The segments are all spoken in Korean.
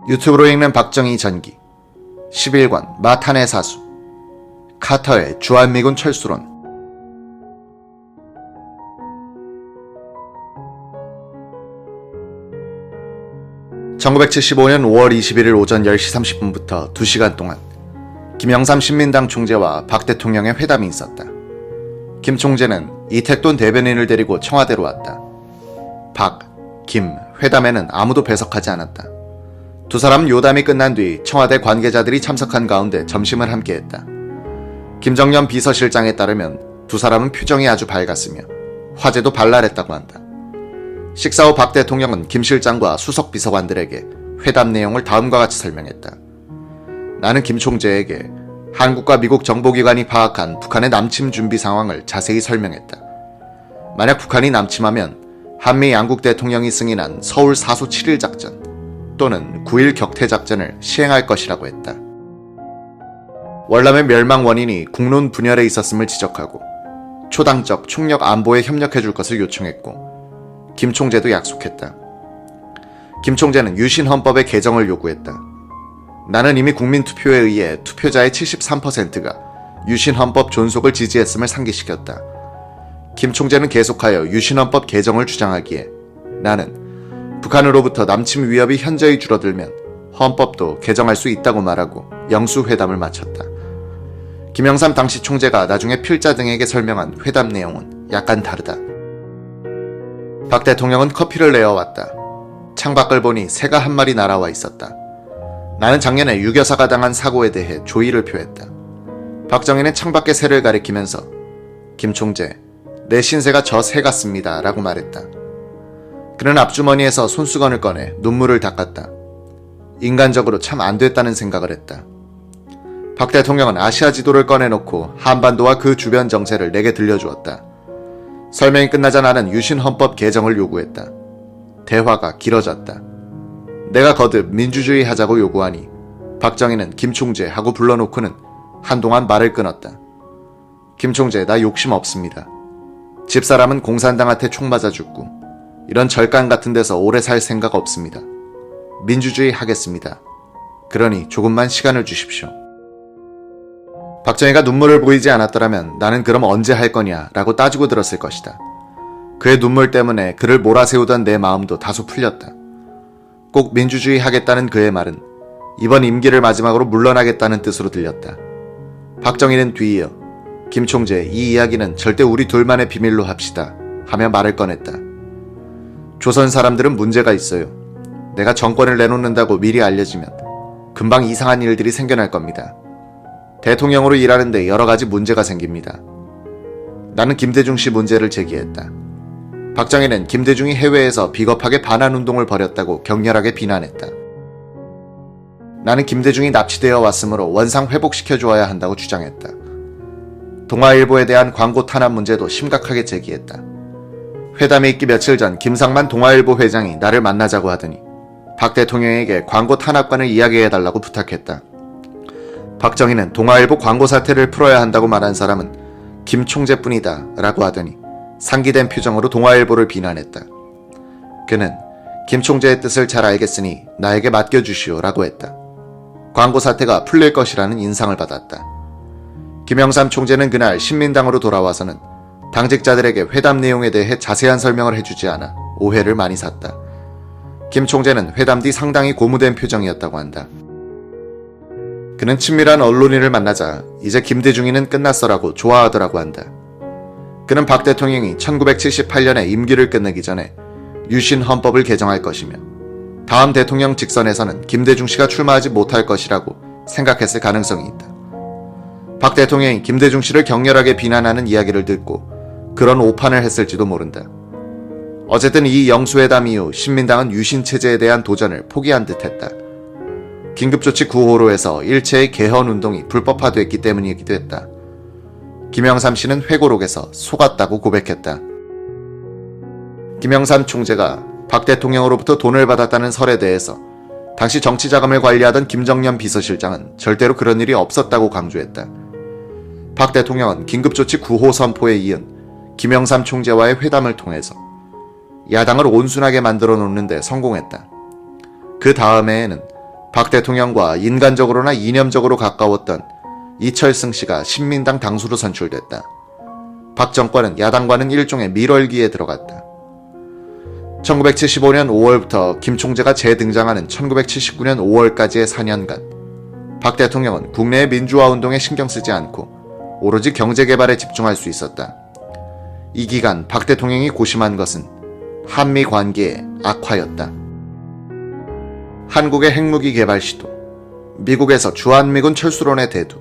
유튜브로 읽는 박정희 전기, 11권 마탄의 사수, 카터의 주한미군 철수론. (1975년 5월 21일) 오전 10시 30분부터 2시간 동안 김영삼 신민당 총재와 박 대통령의 회담이 있었다. 김 총재는 이택돈 대변인을 데리고 청와대로 왔다. 박, 김 회담에는 아무도 배석하지 않았다. 두 사람은 요담이 끝난 뒤 청와대 관계자들이 참석한 가운데 점심을 함께했다. 김정년 비서실장에 따르면 두 사람은 표정이 아주 밝았으며 화제도 발랄했다고 한다. 식사 후 박 대통령은 김 실장과 수석 비서관들에게 회담 내용을 다음과 같이 설명했다. 나는 김 총재에게 한국과 미국 정보기관이 파악한 북한의 남침 준비 상황을 자세히 설명했다. 만약 북한이 남침하면 한미 양국 대통령이 승인한 서울 4수 7일 작전 또는 9일 격퇴 작전을 시행할 것이라고 했다. 월남의 멸망 원인이 국론 분열에 있었음을 지적하고 초당적 총력 안보에 협력해 줄 것을 요청했고 김 총재도 약속했다. 김 총재는 유신 헌법의 개정을 요구했다. 나는 이미 국민투표에 의해 투표자의 73%가 유신 헌법 존속을 지지했음을 상기시켰다. 김 총재는 계속하여 유신 헌법 개정을 주장하기에 나는 북한으로부터 남침 위협이 현저히 줄어들면 헌법도 개정할 수 있다고 말하고 영수회담을 마쳤다. 김영삼 당시 총재가 나중에 필자 등에게 설명한 회담 내용은 약간 다르다. 박 대통령은 커피를 내어왔다. 창밖을 보니 새가 한 마리 날아와 있었다. 나는 작년에 유교사가 당한 사고에 대해 조의를 표했다. 박정희는 창밖의 새를 가리키면서 김 총재, 내 신세가 저 새 같습니다 라고 말했다. 그는 앞주머니에서 손수건을 꺼내 눈물을 닦았다. 인간적으로 참 안 됐다는 생각을 했다. 박 대통령은 아시아 지도를 꺼내놓고 한반도와 그 주변 정세를 내게 들려주었다. 설명이 끝나자 나는 유신 헌법 개정을 요구했다. 대화가 길어졌다. 내가 거듭 민주주의 하자고 요구하니 박정희는 김 총재 하고 불러놓고는 한동안 말을 끊었다. 김 총재, 나 욕심 없습니다. 집사람은 공산당한테 총 맞아 죽고 이런 절간 같은 데서 오래 살 생각 없습니다. 민주주의 하겠습니다. 그러니 조금만 시간을 주십시오. 박정희가 눈물을 보이지 않았더라면 나는 그럼 언제 할 거냐 라고 따지고 들었을 것이다. 그의 눈물 때문에 그를 몰아세우던 내 마음도 다소 풀렸다. 꼭 민주주의 하겠다는 그의 말은 이번 임기를 마지막으로 물러나겠다는 뜻으로 들렸다. 박정희는 뒤이어 김 총재, 이 이야기는 절대 우리 둘만의 비밀로 합시다 하며 말을 꺼냈다. 조선 사람들은 문제가 있어요. 내가 정권을 내놓는다고 미리 알려지면 금방 이상한 일들이 생겨날 겁니다. 대통령으로 일하는데 여러 가지 문제가 생깁니다. 나는 김대중 씨 문제를 제기했다. 박정희는 김대중이 해외에서 비겁하게 반환운동을 벌였다고 격렬하게 비난했다. 나는 김대중이 납치되어 왔으므로 원상 회복시켜 주어야 한다고 주장했다. 동아일보에 대한 광고 탄압 문제도 심각하게 제기했다. 회담이 있기 며칠 전 김상만 동아일보 회장이 나를 만나자고 하더니 박 대통령에게 광고 탄압관을 이야기해달라고 부탁했다. 박정희는 동아일보 광고 사태를 풀어야 한다고 말한 사람은 김 총재뿐이다 라고 하더니 상기된 표정으로 동아일보를 비난했다. 그는 김 총재의 뜻을 잘 알겠으니 나에게 맡겨주시오 라고 했다. 광고 사태가 풀릴 것이라는 인상을 받았다. 김영삼 총재는 그날 신민당으로 돌아와서는 당직자들에게 회담 내용에 대해 자세한 설명을 해주지 않아 오해를 많이 샀다. 김 총재는 회담 뒤 상당히 고무된 표정이었다고 한다. 그는 친밀한 언론인을 만나자 이제 김대중이는 끝났어라고 좋아하더라고 한다. 그는 박 대통령이 1978년에 임기를 끝내기 전에 유신 헌법을 개정할 것이며 다음 대통령 직선에서는 김대중 씨가 출마하지 못할 것이라고 생각했을 가능성이 있다. 박 대통령이 김대중 씨를 격렬하게 비난하는 이야기를 듣고 그런 오판을 했을지도 모른다. 어쨌든 이 영수회담 이후 신민당은 유신체제에 대한 도전을 포기한 듯했다. 긴급조치 9호로 해서 일체의 개헌운동이 불법화됐기 때문이기도 했다. 김영삼 씨는 회고록에서 속았다고 고백했다. 김영삼 총재가 박 대통령으로부터 돈을 받았다는 설에 대해서 당시 정치자금을 관리하던 김정년 비서실장은 절대로 그런 일이 없었다고 강조했다. 박 대통령은 긴급조치 9호 선포에 이은 김영삼 총재와의 회담을 통해서 야당을 온순하게 만들어 놓는 데 성공했다. 그 다음해에는 박 대통령과 인간적으로나 이념적으로 가까웠던 이철승 씨가 신민당 당수로 선출됐다. 박 정권은 야당과는 일종의 밀월기에 들어갔다. 1975년 5월부터 김 총재가 재등장하는 1979년 5월까지의 4년간 박 대통령은 국내의 민주화 운동에 신경 쓰지 않고 오로지 경제 개발에 집중할 수 있었다. 이 기간 박 대통령이 고심한 것은 한미 관계의 악화였다. 한국의 핵무기 개발 시도, 미국에서 주한미군 철수론의 대두,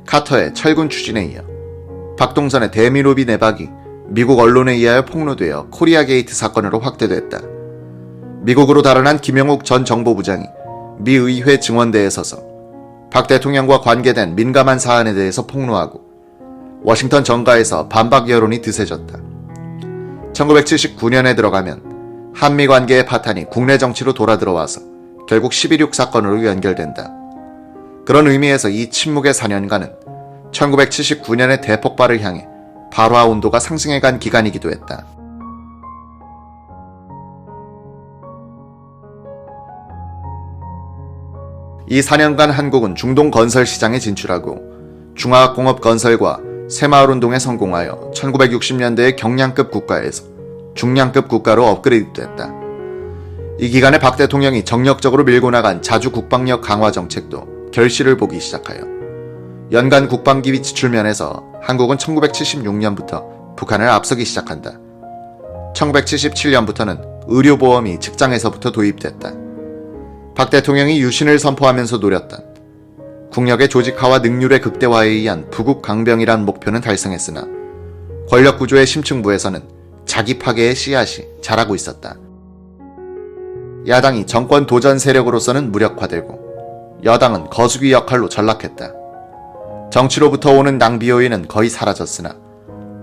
카터의 철군 추진에 이어 박동선의 대미로비 내박이 미국 언론에 의하여 폭로되어 코리아 게이트 사건으로 확대됐다. 미국으로 달아난 김영욱 전 정보부장이 미 의회 증언대에 서서 박 대통령과 관계된 민감한 사안에 대해서 폭로하고 워싱턴 정가에서 반박 여론이 드세졌다. 1979년에 들어가면 한미 관계의 파탄이 국내 정치로 돌아들어와서 결국 11.6 사건으로 연결된다. 그런 의미에서 이 침묵의 4년간은 1979년의 대폭발을 향해 발화 온도가 상승해간 기간이기도 했다. 이 4년간 한국은 중동 건설 시장에 진출하고 중화학공업 건설과 새마을운동에 성공하여 1960년대의 경량급 국가에서 중량급 국가로 업그레이드됐다. 이 기간에 박 대통령이 정력적으로 밀고 나간 자주 국방력 강화 정책도 결실을 보기 시작하여 연간 국방기비 지출면에서 한국은 1976년부터 북한을 앞서기 시작한다. 1977년부터는 의료보험이 직장에서부터 도입됐다. 박 대통령이 유신을 선포하면서 노렸던 국력의 조직화와 능률의 극대화에 의한 부국 강병이란 목표는 달성했으나 권력구조의 심층부에서는 자기 파괴의 씨앗이 자라고 있었다. 야당이 정권 도전 세력으로서는 무력화되고 여당은 거수기 역할로 전락했다. 정치로부터 오는 낭비 요인은 거의 사라졌으나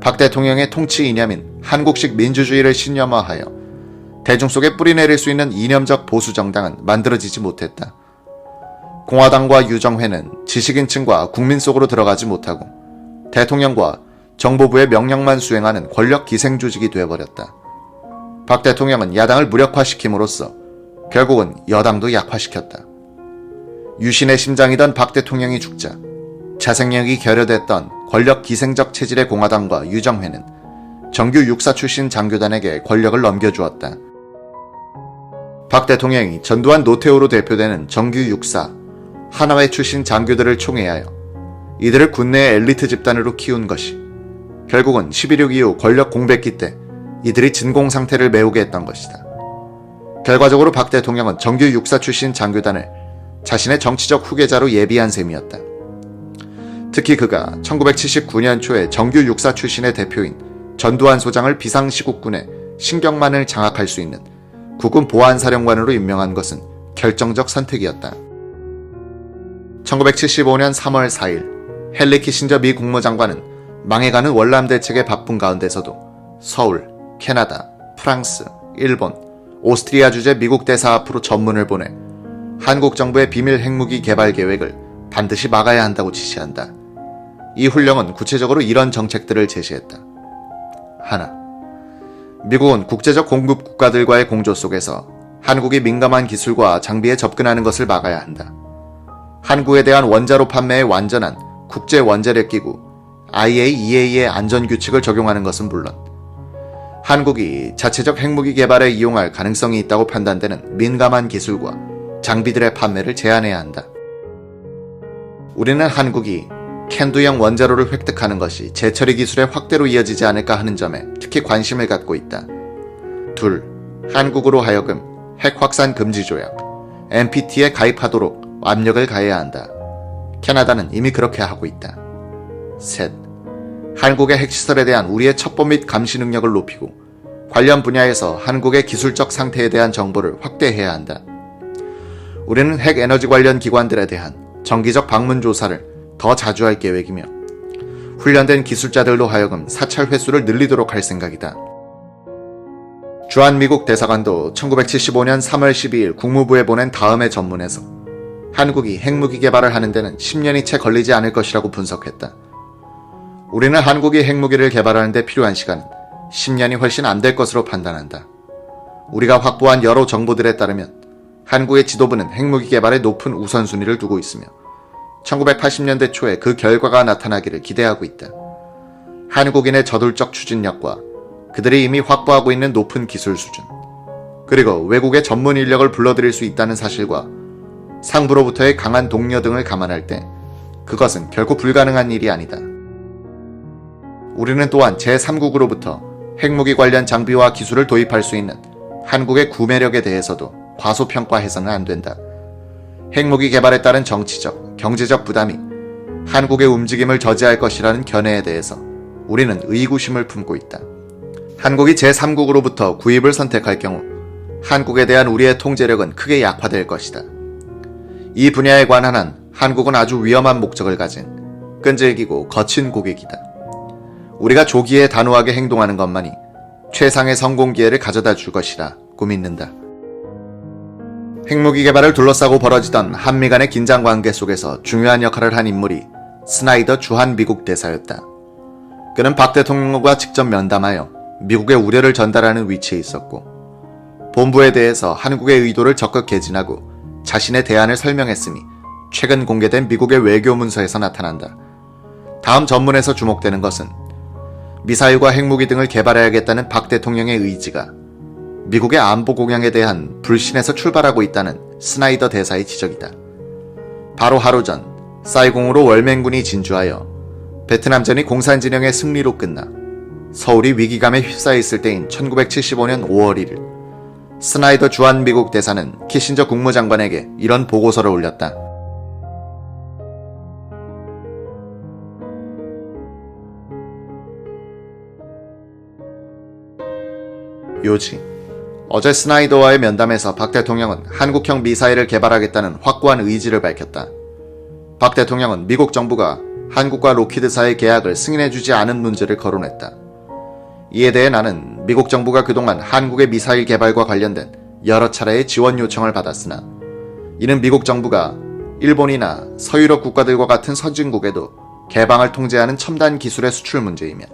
박 대통령의 통치 이념인 한국식 민주주의를 신념화하여 대중 속에 뿌리내릴 수 있는 이념적 보수 정당은 만들어지지 못했다. 공화당과 유정회는 지식인층과 국민 속으로 들어가지 못하고 대통령과 정보부의 명령만 수행하는 권력 기생 조직이 되어버렸다. 박 대통령은 야당을 무력화시킴으로써 결국은 여당도 약화시켰다. 유신의 심장이던 박 대통령이 죽자 자생력이 결여됐던 권력 기생적 체질의 공화당과 유정회는 정규 육사 출신 장교단에게 권력을 넘겨주었다. 박 대통령이 전두환 노태우로 대표되는 정규 육사, 하나회 출신 장교들을 총회하여 이들을 군내의 엘리트 집단으로 키운 것이 결국은 11.6 이후 권력 공백기 때 이들이 진공 상태를 메우게 했던 것이다. 결과적으로 박 대통령은 정규 육사 출신 장교단을 자신의 정치적 후계자로 예비한 셈이었다. 특히 그가 1979년 초에 정규 육사 출신의 대표인 전두환 소장을 비상시국군의 신경만을 장악할 수 있는 국군 보안사령관으로 임명한 것은 결정적 선택이었다. 1975년 3월 4일 헨리 키신저 미 국무장관은 망해가는 월남 대책에 바쁜 가운데서도 서울, 캐나다, 프랑스, 일본, 오스트리아 주재 미국 대사 앞으로 전문을 보내 한국 정부의 비밀 핵무기 개발 계획을 반드시 막아야 한다고 지시한다. 이 훈령은 구체적으로 이런 정책들을 제시했다. 하나, 미국은 국제적 공급 국가들과의 공조 속에서 한국이 민감한 기술과 장비에 접근하는 것을 막아야 한다. 한국에 대한 원자로 판매의 완전한 국제 원자력 기구 IAEA의 안전규칙을 적용하는 것은 물론 한국이 자체적 핵무기 개발에 이용할 가능성이 있다고 판단되는 민감한 기술과 장비들의 판매를 제한해야 한다. 우리는 한국이 캔두형 원자로를 획득하는 것이 재처리 기술의 확대로 이어지지 않을까 하는 점에 특히 관심을 갖고 있다. 둘, 한국으로 하여금 핵 확산 금지 조약 NPT에 가입하도록 압력을 가해야 한다. 캐나다는 이미 그렇게 하고 있다. 셋, 한국의 핵시설에 대한 우리의 첩보 및 감시 능력을 높이고 관련 분야에서 한국의 기술적 상태에 대한 정보를 확대해야 한다. 우리는 핵에너지 관련 기관들에 대한 정기적 방문 조사를 더 자주 할 계획이며 훈련된 기술자들로 하여금 사찰 횟수를 늘리도록 할 생각이다. 주한미국 대사관도 1975년 3월 12일 국무부에 보낸 다음의 전문에서 한국이 핵무기 개발을 하는 데는 10년이 채 걸리지 않을 것이라고 분석했다. 우리는 한국이 핵무기를 개발하는 데 필요한 시간은 10년이 훨씬 안 될 것으로 판단한다. 우리가 확보한 여러 정보들에 따르면 한국의 지도부는 핵무기 개발에 높은 우선순위를 두고 있으며 1980년대 초에 그 결과가 나타나기를 기대하고 있다. 한국인의 저돌적 추진력과 그들이 이미 확보하고 있는 높은 기술 수준, 그리고 외국의 전문 인력을 불러들일 수 있다는 사실과 상부로부터의 강한 동료 등을 감안할 때 그것은 결코 불가능한 일이 아니다. 우리는 또한 제3국으로부터 핵무기 관련 장비와 기술을 도입할 수 있는 한국의 구매력에 대해서도 과소평가해서는 안 된다. 핵무기 개발에 따른 정치적, 경제적 부담이 한국의 움직임을 저지할 것이라는 견해에 대해서 우리는 의구심을 품고 있다. 한국이 제3국으로부터 구입을 선택할 경우 한국에 대한 우리의 통제력은 크게 약화될 것이다. 이 분야에 관한 한 한국은 아주 위험한 목적을 가진 끈질기고 거친 고객이다. 우리가 조기에 단호하게 행동하는 것만이 최상의 성공 기회를 가져다 줄 것이라고 믿는다. 핵무기 개발을 둘러싸고 벌어지던 한미 간의 긴장 관계 속에서 중요한 역할을 한 인물이 스나이더 주한 미국 대사였다. 그는 박 대통령과 직접 면담하여 미국의 우려를 전달하는 위치에 있었고, 본부에 대해서 한국의 의도를 적극 개진하고 자신의 대안을 설명했음이 최근 공개된 미국의 외교 문서에서 나타난다. 다음 전문에서 주목되는 것은 미사일과 핵무기 등을 개발해야겠다는 박 대통령의 의지가 미국의 안보 공약에 대한 불신에서 출발하고 있다는 스나이더 대사의 지적이다. 바로 하루 전 사이공으로 월맹군이 진주하여 베트남전이 공산진영의 승리로 끝나 서울이 위기감에 휩싸여 있을 때인 1975년 5월 1일, 스나이더 주한 미국 대사는 키신저 국무장관에게 이런 보고서를 올렸다. 요지. 어제 스나이더와의 면담에서 박 대통령은 한국형 미사일을 개발하겠다는 확고한 의지를 밝혔다. 박 대통령은 미국 정부가 한국과 로키드사의 계약을 승인해주지 않은 문제를 거론했다. 이에 대해 나는 미국 정부가 그동안 한국의 미사일 개발과 관련된 여러 차례의 지원 요청을 받았으나 이는 미국 정부가 일본이나 서유럽 국가들과 같은 선진국에도 개방을 통제하는 첨단 기술의 수출 문제이며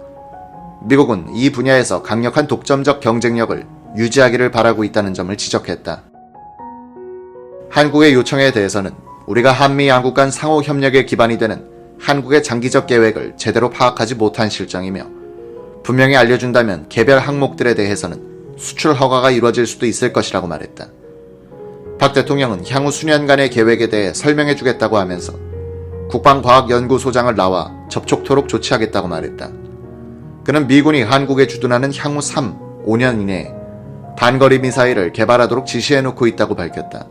미국은 이 분야에서 강력한 독점적 경쟁력을 유지하기를 바라고 있다는 점을 지적했다. 한국의 요청에 대해서는 우리가 한미 양국 간 상호 협력의 기반이 되는 한국의 장기적 계획을 제대로 파악하지 못한 실정이며 분명히 알려준다면 개별 항목들에 대해서는 수출 허가가 이루어질 수도 있을 것이라고 말했다. 박 대통령은 향후 수년간의 계획에 대해 설명해주겠다고 하면서 국방과학연구소장을 나와 접촉토록 조치하겠다고 말했다. 그는 미군이 한국에 주둔하는 향후 5년 이내에 단거리 미사일을 개발하도록 지시해놓고 있다고 밝혔다.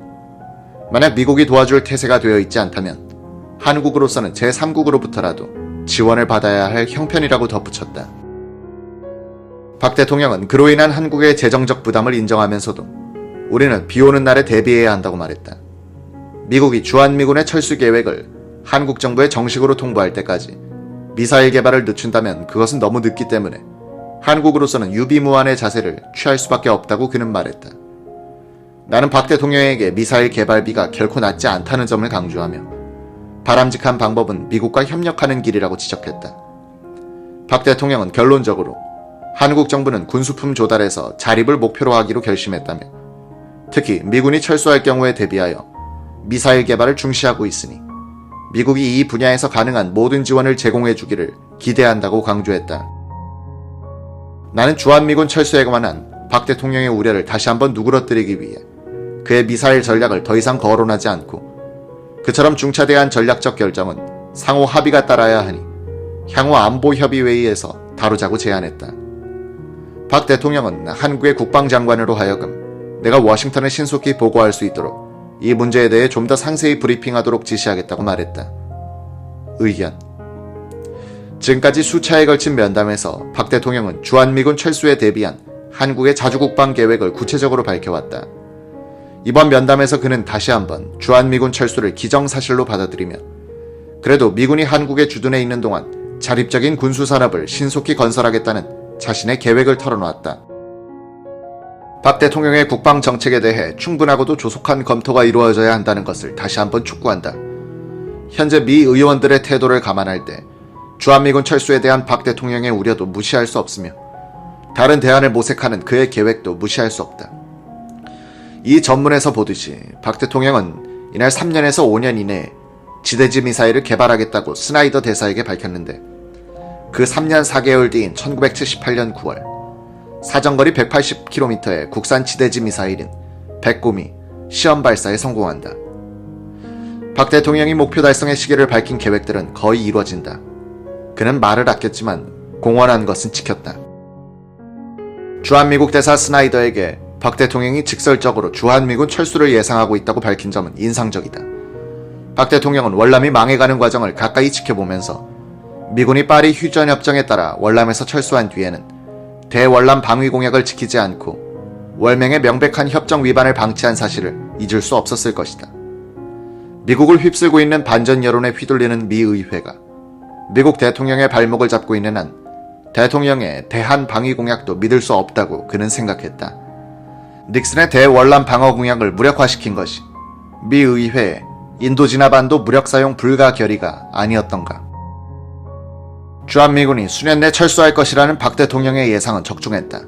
만약 미국이 도와줄 태세가 되어 있지 않다면 한국으로서는 제3국으로부터라도 지원을 받아야 할 형편이라고 덧붙였다. 박 대통령은 그로 인한 한국의 재정적 부담을 인정하면서도 우리는 비오는 날에 대비해야 한다고 말했다. 미국이 주한미군의 철수 계획을 한국 정부에 정식으로 통보할 때까지 미사일 개발을 늦춘다면 그것은 너무 늦기 때문에 한국으로서는 유비무환의 자세를 취할 수밖에 없다고 그는 말했다. 나는 박 대통령에게 미사일 개발비가 결코 낮지 않다는 점을 강조하며 바람직한 방법은 미국과 협력하는 길이라고 지적했다. 박 대통령은 결론적으로 한국 정부는 군수품 조달에서 자립을 목표로 하기로 결심했다며 특히 미군이 철수할 경우에 대비하여 미사일 개발을 중시하고 있으니 미국이 이 분야에서 가능한 모든 지원을 제공해 주기를 기대한다고 강조했다. 나는 주한미군 철수에 관한 박 대통령의 우려를 다시 한번 누그러뜨리기 위해 그의 미사일 전략을 더 이상 거론하지 않고 그처럼 중차대한 전략적 결정은 상호 합의가 따라야 하니 향후 안보협의회의에서 다루자고 제안했다. 박 대통령은 한국의 국방장관으로 하여금 내가 워싱턴에 신속히 보고할 수 있도록 이 문제에 대해 좀 더 상세히 브리핑하도록 지시하겠다고 말했다. 의견. 지금까지 수차에 걸친 면담에서 박 대통령은 주한미군 철수에 대비한 한국의 자주국방 계획을 구체적으로 밝혀왔다. 이번 면담에서 그는 다시 한번 주한미군 철수를 기정사실로 받아들이며 그래도 미군이 한국에 주둔해 있는 동안 자립적인 군수산업을 신속히 건설하겠다는 자신의 계획을 털어놓았다. 박 대통령의 국방 정책에 대해 충분하고도 조속한 검토가 이루어져야 한다는 것을 다시 한번 촉구한다. 현재 미 의원들의 태도를 감안할 때 주한미군 철수에 대한 박 대통령의 우려도 무시할 수 없으며 다른 대안을 모색하는 그의 계획도 무시할 수 없다. 이 전문에서 보듯이 박 대통령은 이날 3년에서 5년 이내에 지대지 미사일을 개발하겠다고 스나이더 대사에게 밝혔는데 그 3년 4개월 뒤인 1978년 9월 사정거리 180km의 국산 지대지 미사일인 백곰이 시험 발사에 성공한다. 박 대통령이 목표 달성의 시기를 밝힌 계획들은 거의 이루어진다. 그는 말을 아꼈지만 공언한 것은 지켰다. 주한미국 대사 스나이더에게 박 대통령이 직설적으로 주한미군 철수를 예상하고 있다고 밝힌 점은 인상적이다. 박 대통령은 월남이 망해가는 과정을 가까이 지켜보면서 미군이 파리 휴전협정에 따라 월남에서 철수한 뒤에는 대월남 방위 공약을 지키지 않고 월맹의 명백한 협정 위반을 방치한 사실을 잊을 수 없었을 것이다. 미국을 휩쓸고 있는 반전 여론에 휘둘리는 미 의회가 미국 대통령의 발목을 잡고 있는 한 대통령의 대한 방위 공약도 믿을 수 없다고 그는 생각했다. 닉슨의 대월남 방어 공약을 무력화시킨 것이 미 의회의 인도지나반도 무력 사용 불가 결의가 아니었던가. 주한미군이 수년 내 철수할 것이라는 박 대통령의 예상은 적중했다.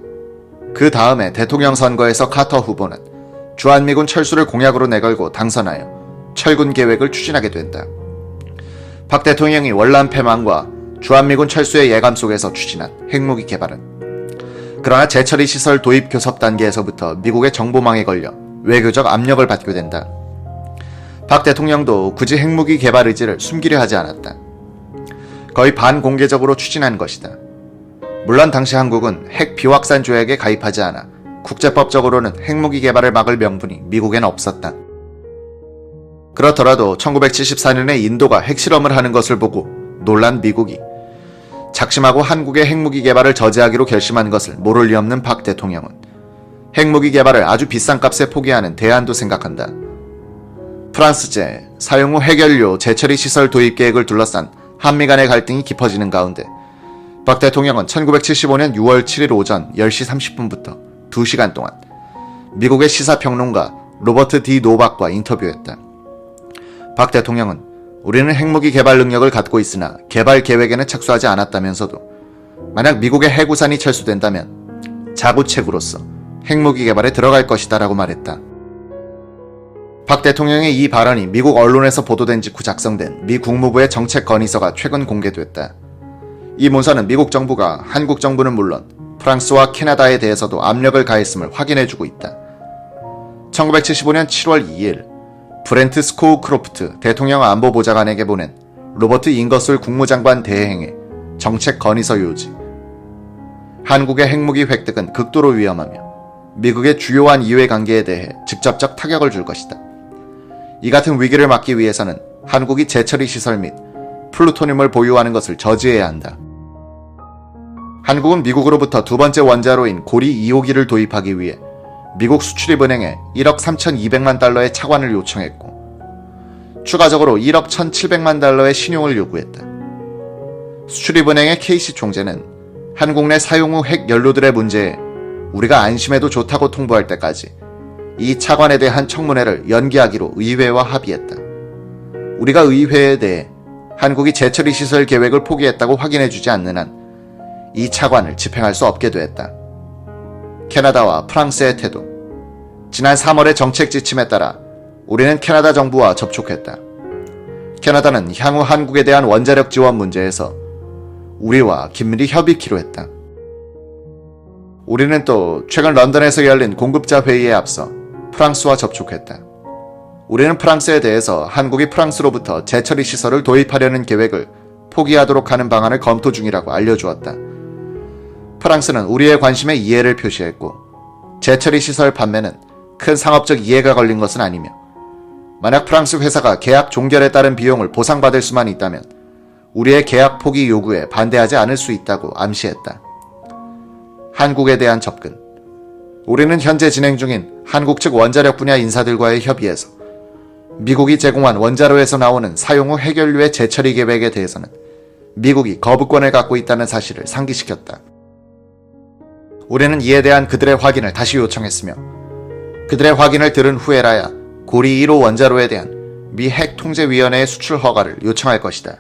그 다음에 대통령 선거에서 카터 후보는 주한미군 철수를 공약으로 내걸고 당선하여 철군 계획을 추진하게 된다. 박 대통령이 월남 패망과 주한미군 철수의 예감 속에서 추진한 핵무기 개발은 그러나 재처리 시설 도입 교섭 단계에서부터 미국의 정보망에 걸려 외교적 압력을 받게 된다. 박 대통령도 굳이 핵무기 개발 의지를 숨기려 하지 않았다. 거의 반공개적으로 추진한 것이다. 물론 당시 한국은 핵 비확산 조약에 가입하지 않아 국제법적으로는 핵무기 개발을 막을 명분이 미국엔 없었다. 그렇더라도 1974년에 인도가 핵실험을 하는 것을 보고 놀란 미국이 작심하고 한국의 핵무기 개발을 저지하기로 결심한 것을 모를 리 없는 박 대통령은 핵무기 개발을 아주 비싼 값에 포기하는 대안도 생각한다. 프랑스제 사용 후 핵연료 재처리 시설 도입 계획을 둘러싼 한미 간의 갈등이 깊어지는 가운데 박 대통령은 1975년 6월 7일 오전 10시 30분부터 2시간 동안 미국의 시사평론가 로버트 D. 노박과 인터뷰했다. 박 대통령은 우리는 핵무기 개발 능력을 갖고 있으나 개발 계획에는 착수하지 않았다면서도 만약 미국의 핵우산이 철수된다면 자구책으로서 핵무기 개발에 들어갈 것이다 라고 말했다. 박 대통령의 이 발언이 미국 언론에서 보도된 직후 작성된 미 국무부의 정책 건의서가 최근 공개됐다. 이 문서는 미국 정부가 한국 정부는 물론 프랑스와 캐나다에 대해서도 압력을 가했음을 확인해주고 있다. 1975년 7월 2일 브렌트 스코우 크로프트 대통령 안보보좌관에게 보낸 로버트 잉거솔 국무장관 대행의 정책 건의서 요지. 한국의 핵무기 획득은 극도로 위험하며 미국의 주요한 이해관계에 대해 직접적 타격을 줄 것이다. 이 같은 위기를 막기 위해서는 한국이 재처리 시설 및 플루토늄을 보유하는 것을 저지해야 한다. 한국은 미국으로부터 두 번째 원자로인 고리 2호기를 도입하기 위해 미국 수출입은행에 1억 3,200만 달러의 차관을 요청했고 추가적으로 1억 1,700만 달러의 신용을 요구했다. 수출입은행의 케이시 총재는 한국 내 사용 후 핵 연료들의 문제에 우리가 안심해도 좋다고 통보할 때까지 이 차관에 대한 청문회를 연기하기로 의회와 합의했다. 우리가 의회에 대해 한국이 재처리 시설 계획을 포기했다고 확인해주지 않는 한 이 차관을 집행할 수 없게 되었다. 캐나다와 프랑스의 태도. 지난 3월의 정책 지침에 따라 우리는 캐나다 정부와 접촉했다. 캐나다는 향후 한국에 대한 원자력 지원 문제에서 우리와 긴밀히 협의키로 했다. 우리는 또 최근 런던에서 열린 공급자 회의에 앞서 프랑스와 접촉했다. 우리는 프랑스에 대해서 한국이 프랑스로부터 재처리 시설을 도입하려는 계획을 포기하도록 하는 방안을 검토 중이라고 알려주었다. 프랑스는 우리의 관심에 이해를 표시했고 재처리 시설 판매는 큰 상업적 이해가 걸린 것은 아니며 만약 프랑스 회사가 계약 종결에 따른 비용을 보상받을 수만 있다면 우리의 계약 포기 요구에 반대하지 않을 수 있다고 암시했다. 한국에 대한 접근. 우리는 현재 진행 중인 한국 측 원자력 분야 인사들과의 협의에서 미국이 제공한 원자로에서 나오는 사용 후 핵연료의 재처리 계획에 대해서는 미국이 거부권을 갖고 있다는 사실을 상기시켰다. 우리는 이에 대한 그들의 확인을 다시 요청했으며 그들의 확인을 들은 후에라야 고리 1호 원자로에 대한 미 핵통제위원회의 수출 허가를 요청할 것이다.